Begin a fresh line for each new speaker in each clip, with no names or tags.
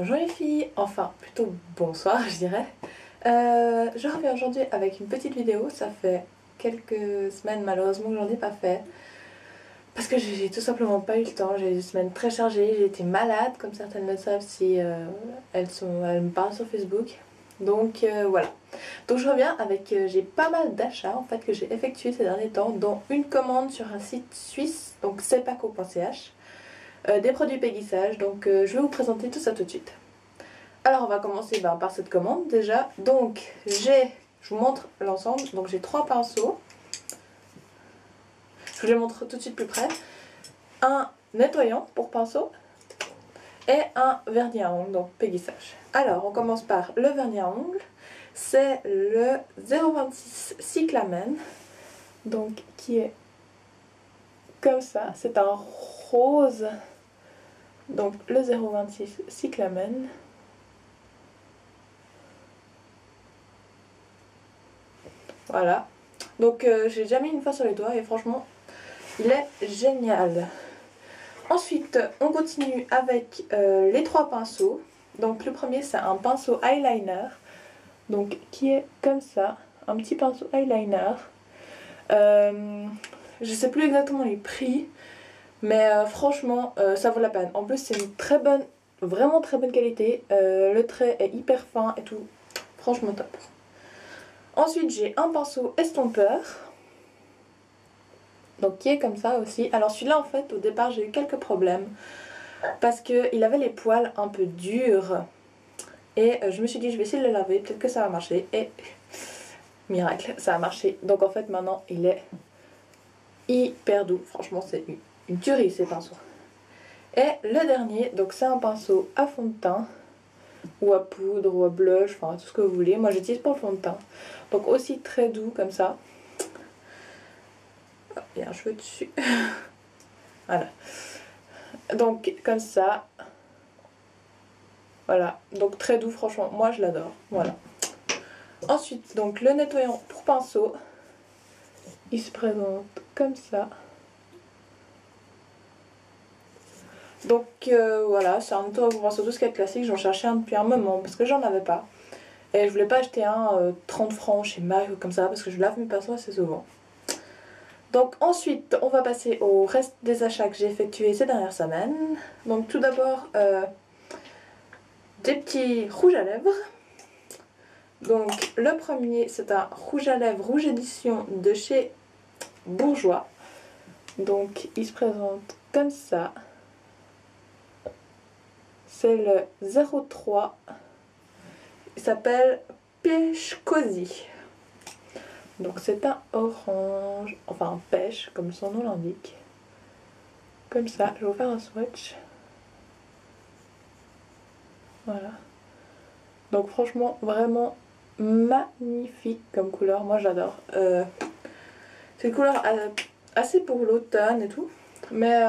Bonjour les filles, enfin plutôt bonsoir je dirais. Je reviens aujourd'hui avec une petite vidéo, ça fait quelques semaines malheureusement que j'en ai pas fait. Parce que j'ai tout simplement pas eu le temps, j'ai eu des semaines très chargées, j'ai été malade comme certaines le savent si elles me parlent sur Facebook. Donc voilà. Donc je reviens avec, j'ai pas mal d'achats en fait que j'ai effectués ces derniers temps, dont une commande sur un site suisse, donc selpaco.ch. Des produits Péguissage, donc je vais vous présenter tout ça tout de suite. Alors on va commencer par cette commande déjà. Donc je vous montre l'ensemble, donc j'ai 3 pinceaux. Je vous les montre tout de suite plus près. Un nettoyant pour pinceau et un vernis à ongles, donc Péguissage. Alors on commence par le vernis à ongles. C'est le 026 Cyclamen, donc qui est comme ça. C'est un rose. Donc le 026 Cyclamen. Voilà. Donc j'ai déjà mis une fois sur les doigts et franchement il est génial. Ensuite on continue avec les 3 pinceaux. Donc le premier c'est un pinceau eyeliner. Donc qui est comme ça. Un petit pinceau eyeliner. Je sais plus exactement les prix. Mais franchement ça vaut la peine. En plus c'est une très bonne, vraiment très bonne qualité. Le trait est hyper fin et tout. Franchement top. Ensuite j'ai un pinceau estompeur. Donc qui est comme ça aussi. Alors celui-là en fait au départ j'ai eu quelques problèmes. Parce qu'il avait les poils un peu durs. Et je me suis dit je vais essayer de le laver, peut-être que ça va marcher. Et miracle, ça a marché. Donc en fait maintenant il est hyper doux. Franchement c'est une tuerie ces pinceaux. Et le dernier, donc c'est un pinceau à fond de teint. Ou à poudre, ou à blush, enfin tout ce que vous voulez. Moi j'utilise pour le fond de teint. Donc aussi très doux comme ça. Oh, il y a un cheveu dessus. Voilà. Donc comme ça. Voilà. Donc très doux franchement. Moi je l'adore. Voilà. Ensuite donc le nettoyant pour pinceau. Il se présente comme ça. Donc voilà. C'est un nettoyant pour pinceau tout ce qui est classique. J'en cherchais un depuis un moment parce que j'en avais pas. Et je voulais pas acheter un 30 francs chez Mac ou comme ça parce que je lave mes pinceaux assez souvent. Donc ensuite on va passer au reste des achats que j'ai effectués ces dernières semaines. Donc tout d'abord des petits rouges à lèvres. Donc le premier c'est un rouge à lèvres rouge édition de chez Bourjois. Donc il se présente comme ça. C'est le 03. Il s'appelle Pêche Cosy. Donc c'est un orange, enfin un pêche comme son nom l'indique. Comme ça, je vais vous faire un swatch. Voilà. Donc franchement vraiment magnifique comme couleur, moi j'adore. C'est une couleur assez pour l'automne et tout, mais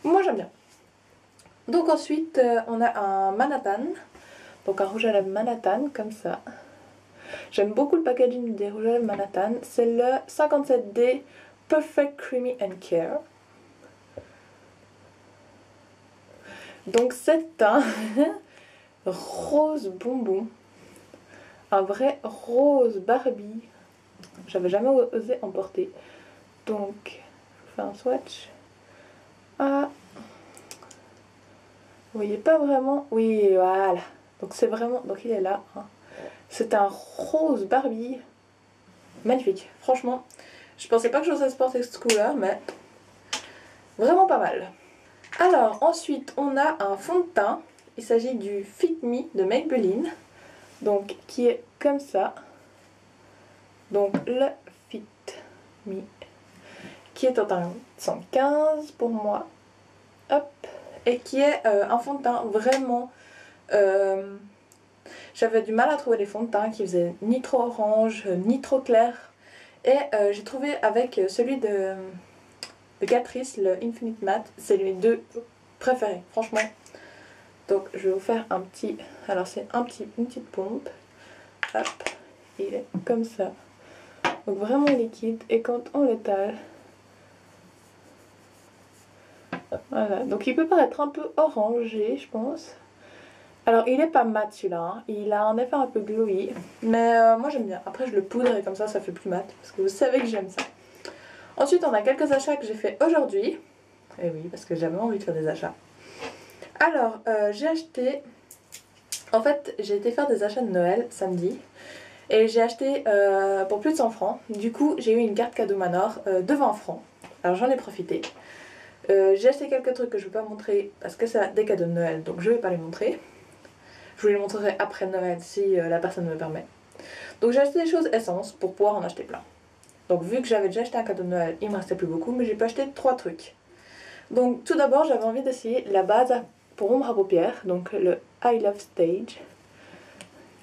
moi j'aime bien. Donc ensuite on a un Manhattan, donc un rouge à lèvres Manhattan comme ça. J'aime beaucoup le packaging des rouges à lèvres Manhattan, c'est le 57D Perfect Creamy and Care. Donc c'est un rose bonbon, un vrai rose Barbie. J'avais jamais osé en porter. Donc je fais un swatch. Ah, vous voyez pas vraiment. Oui, voilà. Donc c'est vraiment. Donc il est là. Hein. C'est un rose Barbie. Magnifique. Franchement, je pensais pas que j'osais porter cette couleur, mais vraiment pas mal. Alors ensuite on a un fond de teint. Il s'agit du Fit Me de Maybelline. Donc qui est comme ça. Donc le Fit Me. Qui est en teint 115 pour moi. Hop. Et qui est un fond de teint vraiment... j'avais du mal à trouver des fonds de teint qui faisaient ni trop orange, ni trop clair. Et j'ai trouvé avec celui de Catrice, le Infinite Matte, c'est mes deux préférés, franchement. Donc je vais vous faire un petit... Alors c'est une petite pompe. Hop, il est comme ça. Donc vraiment liquide. Et quand on l'étale... Voilà, donc il peut paraître un peu orangé, je pense. Alors il est pas mat celui-là, hein. Il a un effet un peu glowy, mais moi j'aime bien. Après je le poudre et comme ça fait plus mat, parce que vous savez que j'aime ça. Ensuite on a quelques achats que j'ai fait aujourd'hui. Et oui, parce que j'avais envie de faire des achats. Alors j'ai acheté... En fait j'ai été faire des achats de Noël samedi. Et j'ai acheté pour plus de 100 francs. Du coup j'ai eu une carte cadeau Manor de 20 francs. Alors j'en ai profité. J'ai acheté quelques trucs que je ne vais pas montrer parce que c'est des cadeaux de Noël, donc je ne vais pas les montrer. Je vous les montrerai après Noël si la personne me permet. Donc j'ai acheté des choses essence pour pouvoir en acheter plein. Donc vu que j'avais déjà acheté un cadeau de Noël, il me restait plus beaucoup, mais j'ai pu acheter 3 trucs. Donc tout d'abord j'avais envie d'essayer la base pour ombre à paupières, donc le I Love Stage,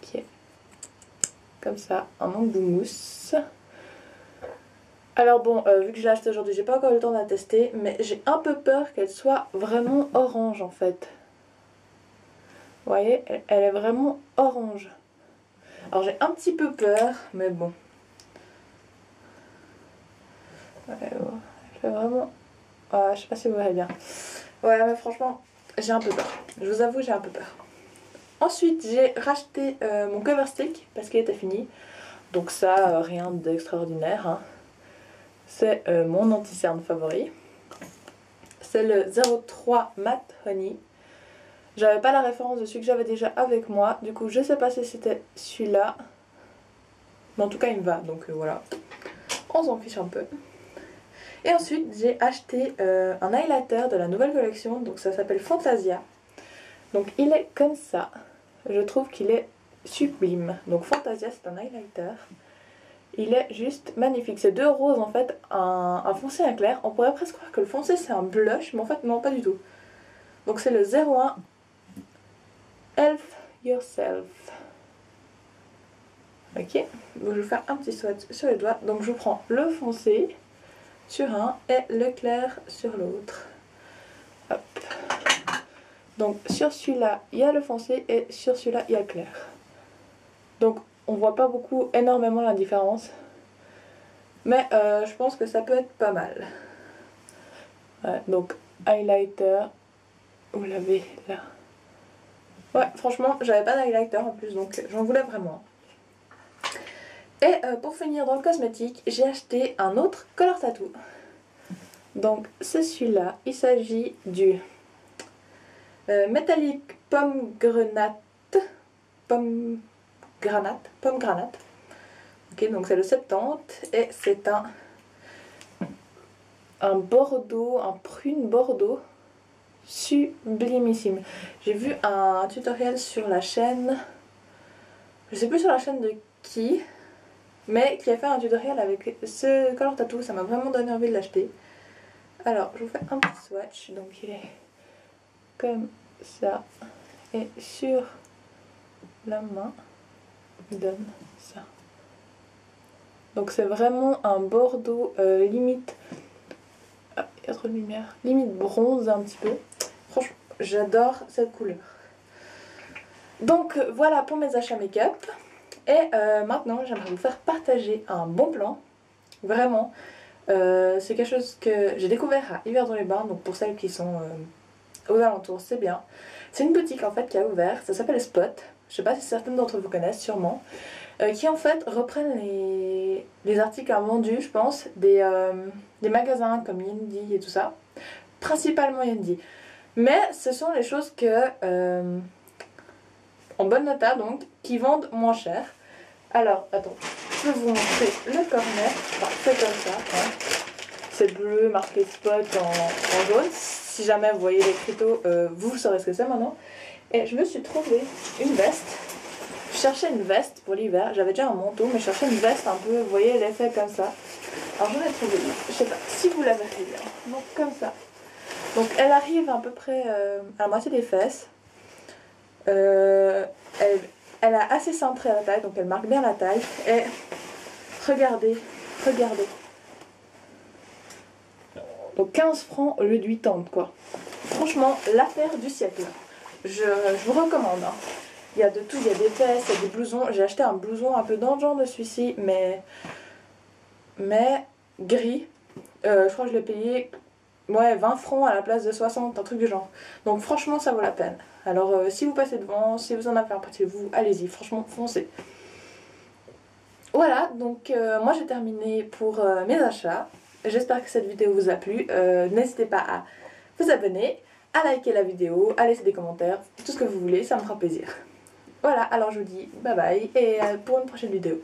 qui est comme ça, en embout mousse. Alors bon, vu que je l'ai acheté aujourd'hui, j'ai pas encore eu le temps de la tester, mais j'ai un peu peur qu'elle soit vraiment orange en fait. Vous voyez, elle est vraiment orange. Alors j'ai un petit peu peur, mais bon. Ouais, elle fait vraiment... Ouais, je sais pas si vous verrez bien. Ouais, mais franchement, j'ai un peu peur. Je vous avoue, j'ai un peu peur. Ensuite, j'ai racheté mon cover stick parce qu'il était fini. Donc ça, rien d'extraordinaire, hein. C'est mon anti-cerne favori. C'est le 03 Matte Honey. J'avais pas la référence de celui que j'avais déjà avec moi. Du coup, je sais pas si c'était celui-là. Mais en tout cas, il me va. Donc voilà. On s'en fiche un peu. Et ensuite, j'ai acheté un highlighter de la nouvelle collection. Donc ça s'appelle Fantasia. Donc il est comme ça. Je trouve qu'il est sublime. Donc Fantasia, c'est un highlighter. Il est juste magnifique. C'est deux roses en fait, un foncé et un clair. On pourrait presque croire que le foncé c'est un blush, mais en fait non, pas du tout. Donc c'est le 01 Elf Yourself. Ok, donc je vais faire un petit swatch sur les doigts. Donc je prends le foncé sur un et le clair sur l'autre. Hop. Donc sur celui-là il y a le foncé et sur celui-là il y a le clair. Donc on voit pas beaucoup, énormément la différence. Mais je pense que ça peut être pas mal. Ouais, donc highlighter, vous l'avez là. Ouais, franchement, j'avais pas d'highlighter en plus, donc j'en voulais vraiment. Et pour finir dans le cosmétique, j'ai acheté un autre color tattoo. Donc c'est celui-là, il s'agit du Metallic Pomme Grenade. Pomme Granate. Ok, donc c'est le 70 et c'est un bordeaux, un prune bordeaux sublimissime. J'ai vu un tutoriel sur la chaîne, je sais plus sur la chaîne de qui, mais qui a fait un tutoriel avec ce color tattoo. Ça m'a vraiment donné envie de l'acheter. Alors je vous fais un petit swatch. Donc il est comme ça et sur la main il donne ça. Donc c'est vraiment un bordeaux limite... Ah, il y a trop de lumière. Limite bronze un petit peu. Franchement, j'adore cette couleur. Donc voilà pour mes achats make-up. Et maintenant, j'aimerais vous faire partager un bon plan. Vraiment. C'est quelque chose que j'ai découvert à Yverdon-les-Bains. Donc pour celles qui sont aux alentours, c'est bien. C'est une boutique en fait qui a ouvert. Ça s'appelle Spot. Je sais pas si certaines d'entre vous connaissent, sûrement. Qui en fait reprennent les articles vendus, je pense, des magasins comme Yendi et tout ça. Principalement Yendi. Mais ce sont les choses que, en bonne nota donc, qui vendent moins cher. Alors, attends, je vais vous montrer le cornet. Enfin, c'est comme ça. Hein. C'est bleu, marqué Spot en jaune. Si jamais vous voyez les criteaux, vous saurez ce que c'est maintenant. Et je me suis trouvé une veste. Je cherchais une veste pour l'hiver. J'avais déjà un manteau, mais je cherchais une veste un peu, vous voyez l'effet comme ça. Alors j'en ai trouvé une. Je sais pas si vous la verrez bien. Donc comme ça. Donc elle arrive à peu près à la moitié des fesses. Elle est assez cintrée à la taille, donc elle marque bien la taille. Et regardez. Donc 15 francs au lieu de 80 quoi. Franchement, l'affaire du siècle. Je vous recommande. Hein. Il y a de tout, il y a des vestes, il y a des blousons. J'ai acheté un blouson un peu dans le genre de celui-ci, mais gris. Je crois que je l'ai payé ouais, 20 francs à la place de 60, un truc du genre. Donc franchement, ça vaut la peine. Alors si vous passez devant, si vous en avez un près de chez vous, allez-y, franchement, foncez. Voilà, donc moi j'ai terminé pour mes achats. J'espère que cette vidéo vous a plu. N'hésitez pas à vous abonner, à liker la vidéo, à laisser des commentaires, tout ce que vous voulez, ça me fera plaisir. Voilà, alors je vous dis bye bye et pour une prochaine vidéo.